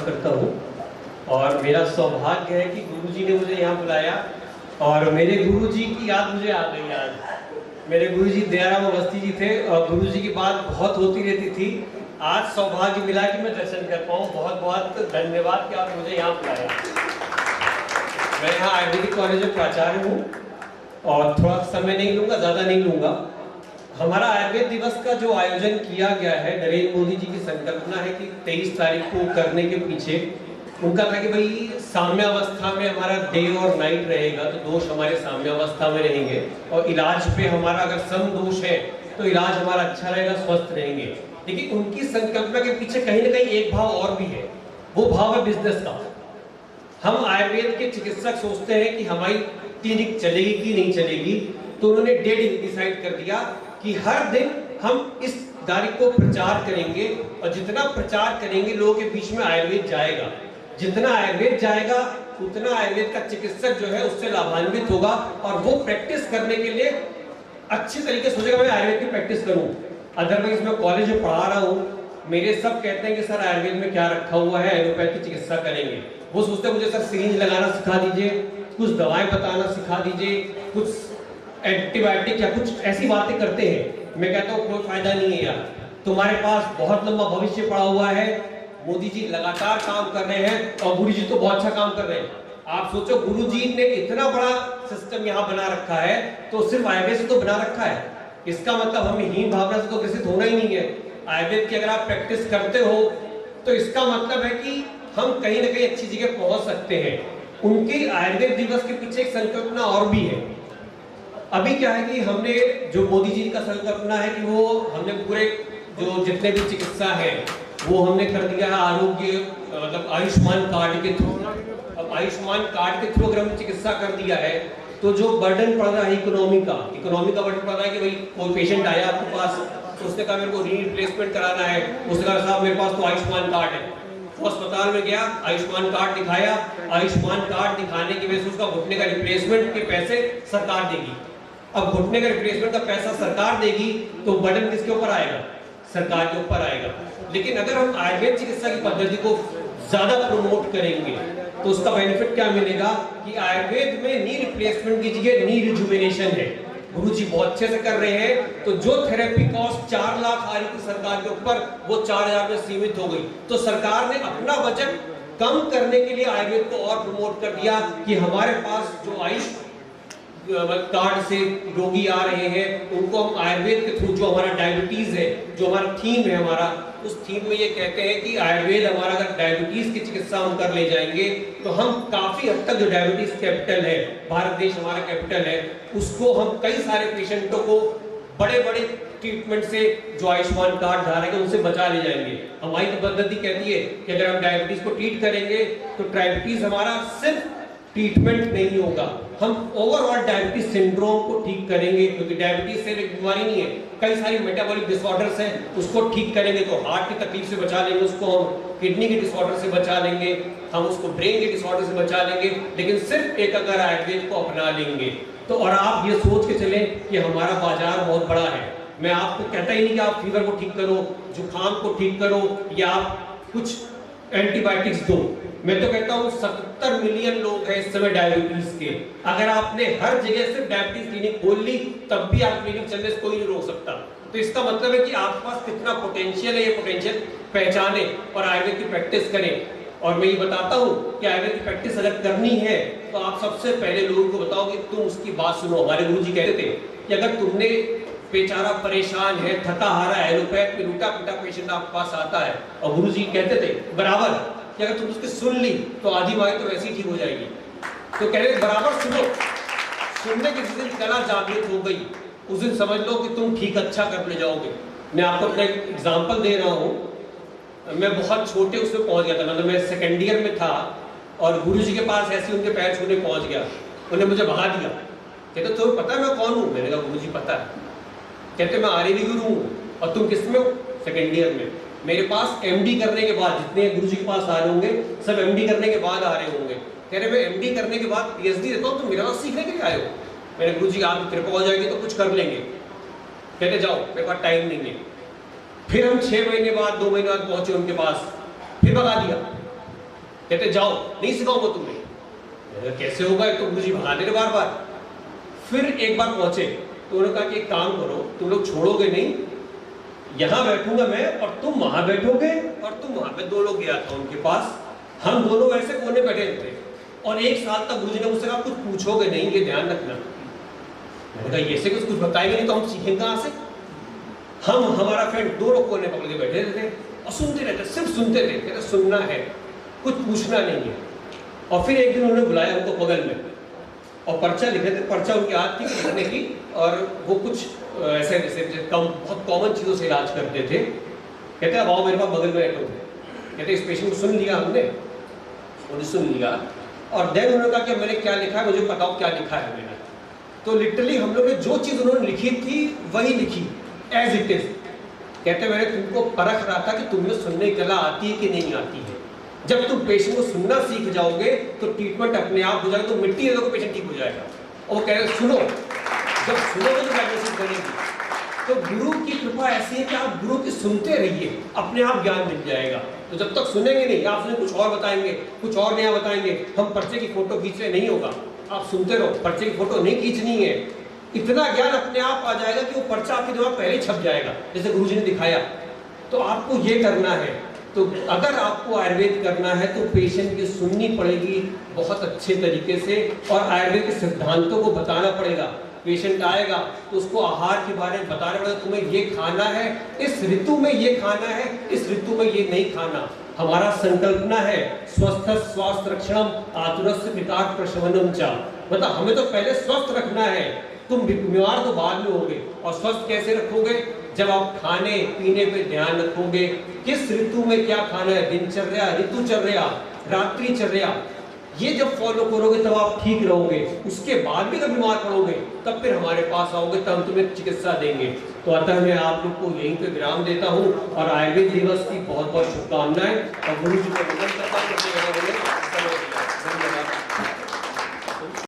करता हूँ और मेरा सौभाग्य है कि गुरुजी ने मुझे यहाँ बुलाया और मेरे गुरुजी की याद मुझे आ गई आज। मेरे गुरुजी दयाराम अवस्थी जी थे और गुरुजी की बात बहुत होती रहती थी। आज सौभाग्य मिला कि मैं दर्शन कर पाऊँ। बहुत बहुत धन्यवाद कि आप मुझे यहाँ बुलाया। मैं यहाँ आयुर्वेदिक कॉलेज में प्राचार्य हूँ और थोड़ा समय नहीं लूँगा, ज़्यादा नहीं लूँगा। हमारा आयुर्वेद दिवस का जो आयोजन किया गया है, नरेंद्र मोदी जी की संकल्पना है कि 23 तारीख को करने के पीछे उनका था कि भाई साम्यावस्था में हमारा डे और नाइट रहेगा, तो दोष हमारे साम्यावस्था में रहेंगे और इलाज पे हमारा अगर सम दोष है तो इलाज हमारा अच्छा रहेगा, स्वस्थ रहेंगे। लेकिन उनकी संकल्पना के पीछे कहीं ना कहीं एक भाव और भी है, वो भाव है बिजनेस का। हम आयुर्वेद के चिकित्सक सोचते हैं कि हमारी क्लिनिक चलेगी कि नहीं चलेगी, तो उन्होंने डेट डिसाइड कर दिया कि हर दिन हम इस तारीख को प्रचार करेंगे और जितना प्रचार करेंगे लोगों के बीच में आयुर्वेद जाएगा। जितना आयुर्वेद जाएगा उतना आयुर्वेद का चिकित्सक जो है उससे लाभान्वित होगा और वो प्रैक्टिस करने के लिए अच्छी तरीके से सोचेगा मैं आयुर्वेद की प्रैक्टिस करूं। अदरवाइज मैं कॉलेज में पढ़ा रहा हूं, मेरे सब कहते हैं कि सर आयुर्वेद में क्या रखा हुआ है, एलोपैथी चिकित्सा करेंगे। वो सोचते हैं मुझे सर सिरिंज लगाना सिखा दीजिए, कुछ दवाएं बताना सिखा दीजिए, कुछ एंटीबायोटिक या कुछ ऐसी बातें करते हैं। मैं कहता हूँ कोई फायदा नहीं है यार, तुम्हारे पास बहुत लंबा भविष्य पड़ा हुआ है। मोदी जी लगातार काम कर रहे हैं और गुरु जी तो बहुत अच्छा काम कर रहे हैं। आप सोचो गुरु जी ने इतना बड़ा सिस्टम यहाँ बना रखा है, तो सिर्फ आयुर्वेद से तो बना रखा है, इसका मतलब हमें हीन भावना से तो ग्रसित होना ही नहीं है। आयुर्वेद की अगर आप प्रैक्टिस करते हो तो इसका मतलब है कि हम कहीं ना कहीं अच्छी जगह पहुंच सकते हैं। उनके आयुर्वेद दिवस के पीछे एक संकल्पना और भी है। अभी क्या है कि हमने जो मोदी जी का संकल्पना है कि वो हमने पूरे जो जितने भी चिकित्सा है वो हमने कर दिया है आरोग्य मतलब आयुष्मान कार्ड के थ्रू। अब आयुष्मान कार्ड के थ्रू अगर हमने चिकित्सा कर दिया है तो जो बर्डन पड़ रहा है इकोनॉमी का बर्डन पड़ रहा है कि भाई कोई पेशेंट आया आपके पास तो उसने कहा मेरे को री रिप्लेसमेंट कराना है, उसने कहा साहब मेरे पास तो आयुष्मान कार्ड है। तो अस्पताल में गया, आयुष्मान कार्ड दिखाया, आयुष्मान कार्ड दिखाने की वजह से उसका घुटने का रिप्लेसमेंट के पैसे सरकार देगी। अब घुटने का रिप्लेसमेंट का पैसा सरकार देगी तो बर्डन किसके ऊपर आएगा? सरकार के ऊपर आएगा। लेकिन अगर हम आयुर्वेद चिकित्सा की पद्धति को ज्यादा प्रमोट करेंगे तो उसका बेनिफिट क्या मिलेगा कि आयुर्वेद में नी रिप्लेसमेंट की जगह नी रिजुवेनेशन है। गुरुजी बहुत अच्छे से कर रहे हैं। तो जो थेरेपी कॉस्ट 4 लाख आ रही थी सरकार के ऊपर, वो 4000 में सीमित हो गई। तो सरकार ने अपना बजट कम करने के लिए आयुर्वेद को और प्रमोट कर दिया कि हमारे पास जो आयुष कार्ड से रोगी आ रहे हैं उनको हम आयुर्वेद के थ्रू, जो हमारा डायबिटीज है, जो हमारा थीम है हमारा, उस थीम में ये कहते हैं कि आयुर्वेद हमारा अगर डायबिटीज की चिकित्सा हम कर ले जाएंगे तो हम काफी हद तक जो डायबिटीज कैपिटल है, भारत देश हमारा कैपिटल है, उसको हम कई सारे पेशेंटों को बड़े बड़े ट्रीटमेंट से जो आयुष्मान कार्ड धारक है उनसे बचा ले जाएंगे। हमारी तो पद्धति कहती है कि अगर हम डायबिटीज को ट्रीट करेंगे तो डायबिटीज हमारा सिर्फ ट्रीटमेंट नहीं होगा, हम ओवरऑल डायबिटीज सिंड्रोम को ठीक करेंगे। क्योंकि डायबिटीज से एक बीमारी नहीं है, कई सारी मेटाबॉलिक डिसऑर्डर्स हैं, उसको ठीक करेंगे तो हार्ट की तकलीफ से बचा लेंगे, उसको हम किडनी के डिसऑर्डर से बचा लेंगे, हम उसको ब्रेन के डिसऑर्डर से बचा लेंगे। लेकिन सिर्फ एक अगर आयुर्वेद को अपना लेंगे तो, और आप ये सोच के चलें कि हमारा बाजार बहुत बड़ा है। मैं आपको कहता ही नहीं कि आप फीवर को ठीक करो, जुकाम को ठीक करो या आप कुछ एंटीबायोटिक्स दो। मैं तो कहता हूँ 70 मिलियन लोग हैं इस समय डायबिटीज के। अगर आपने हर जगह सिर्फ डायबिटीज क्लिनिक खोल ली तब भी आप क्लिनिक चलने से कोई नहीं रोक सकता। तो इसका मतलब है कि आपके पास कितना पोटेंशियल है, ये पोटेंशियल पहचाने और आयुर्वेद की प्रैक्टिस करें। और मैं ये बताता हूँ कि आयुर्वेद की प्रैक्टिस अगर करनी है तो आप सबसे पहले लोगों को बताओ कि तुम उसकी बात सुनो। हमारे गुरु जी कहते थे कि अगर तुमने बेचारा परेशान है, थका हारा एलोपैथ में लूटा पीटा पेशेंट आपके पास आता है और गुरु जी कहते थे बराबर कि अगर तुम उसकी सुन ली तो आधी बीमारी तो वैसे ही ठीक हो जाएगी। तो कह रहे बराबर सुनो, सुनने की जिस दिन कला जागृत हो गई उस दिन समझ लो कि तुम ठीक अच्छा कर ले जाओगे। मैं आपको अपना एक एग्जाम्पल दे रहा हूँ। मैं बहुत छोटे उसमें पहुंच गया था, मतलब मैं सेकेंड ईयर में था और गुरु जी के पास ऐसे उनके पैर छूने पहुंच गया, उन्हें मुझे भगा दिया। कहते तुम्हें पता है मैं कौन हूँ? मैंने कहा गुरु जी पता है। कहते मैं आर्यवी गुरु हूँ। और तुम किस में हो? सेकेंड ईयर में। मेरे पास एमडी करने के बाद, जितने गुरु जी के पास आ रहे होंगे सब एमडी करने के बाद आ रहे होंगे। कह रहे मैं एमडी करने के बाद पीएचडी देता हूँ, तुम मेरे पास सीखने के लिए आए हो? मैंने गुरु जी आप कृपा हो जाएगी तो कुछ कर लेंगे। कहते जाओ मेरे पास टाइम नहीं है। फिर हम 6 महीने बाद 2 महीने बाद पहुंचे उनके पास, फिर भगा दिया। कहते जाओ, नहीं सिखाऊंगा तुम्हें। मैंने कहा कैसे होगा, एक तो गुरुजी भगा दे रहे बार बार। फिर एक बार पहुंचे तो उन्होंने कहा कि एक काम करो, तुम लोग छोड़ोगे नहीं, यहाँ बैठूंगा मैं और तुम वहां बैठोगे और तुम वहां पे। 2 लोग गया था उनके पास, हम दोनों ऐसे कोने बैठे थे और 1 साल तक गुरुजी ने मुझसे कहा कुछ पूछोगे नहीं, ये ध्यान रखना। मैंने कहा ऐसे कुछ बताएंगे नहीं तो हम सीखेंगे कहां से। हम हमारा फ्रेंड 2 लोग कोने पकड़ के बैठे थे और सुनते रहते, सिर्फ सुनते थे। कहते सुनना है, कुछ पूछना नहीं है। और फिर एक दिन उन्होंने बुलाया हमको बगल में और पर्चा लिखे थे। पर्चा उनकी आदत थी लिखने की और वो कुछ ऐसे जैसे बहुत कॉमन चीज़ों से इलाज करते थे। कहते अब आओ मेरे पास बगल में बैठो। कहते इस पेशेंट को सुन लिया हमने, उन्हें सुन लिया और देन उन्होंने कहा कि मैंने क्या लिखा है, मुझे बताओ क्या लिखा है मैंने। तो लिटरली हम लोग ने जो चीज़ उन्होंने लिखी थी वही लिखी एज इट इज। कहते मैंने तुमको परख रहा था कि तुम्हें सुनने की कला आती है कि नहीं आती है। जब तुम पेशेंट को सुनना सीख जाओगे तो ट्रीटमेंट अपने आप हो जाएगा, तो मिट्टी दे दो पेशेंट ठीक हो जाएगा। और वो कह रहे सुनो, जब सुनोगे तो डायग्नोसिस बनेगी। तो गुरु की कृपा ऐसी है कि आप गुरु की सुनते रहिए, अपने आप ज्ञान मिल जाएगा। तो जब तक सुनेंगे नहीं, आप सुने कुछ और बताएंगे, कुछ और नया बताएंगे। हम पर्चे की फोटो खींच रहे नहीं होगा, आप सुनते रहो, पर्चे की फोटो नहीं खींचनी है। इतना ज्ञान अपने आप आ जाएगा कि वो पर्चा आपके दिमाग पहले छप जाएगा, जैसे गुरुजी ने दिखाया। तो आपको ये करना है। तो अगर आपको आयुर्वेद करना है तो पेशेंट की सुननी पड़ेगी बहुत अच्छे तरीके से और आयुर्वेद के सिद्धांतों को बताना पड़ेगा। पेशेंट आएगा तो उसको आहार के बारे में बताना पड़ेगा, तुम्हें ये खाना है, इस ऋतु में ये खाना है, इस ऋतु में ये नहीं खाना। हमारा संकल्पना है स्वस्थ स्वास्थ्य रक्षणम आतुरस्य विकार प्रशमनम च, मतलब हमें तो पहले स्वस्थ रखना है। तुम बीमार तो बाद में होगे। और स्वस्थ कैसे रखोगे? जब आप खाने पीने पे ध्यान रखोगे, किस ऋतु में क्या खाना है, दिनचर्या, ऋतुचर्या, रात्रिचर्या, ये जब फॉलो करोगे तब आप ठीक रहोगे। उसके बाद भी जब बीमार पड़ोगे तब फिर हमारे पास आओगे, तब हम तुम्हें चिकित्सा देंगे। तो अतः मैं आप लोग को यहीं पे विराम देता हूँ और आयुर्वेद दिवस की बहुत बहुत शुभकामनाएं और गुरु जी को वंदन करता हूँ। धन्यवाद।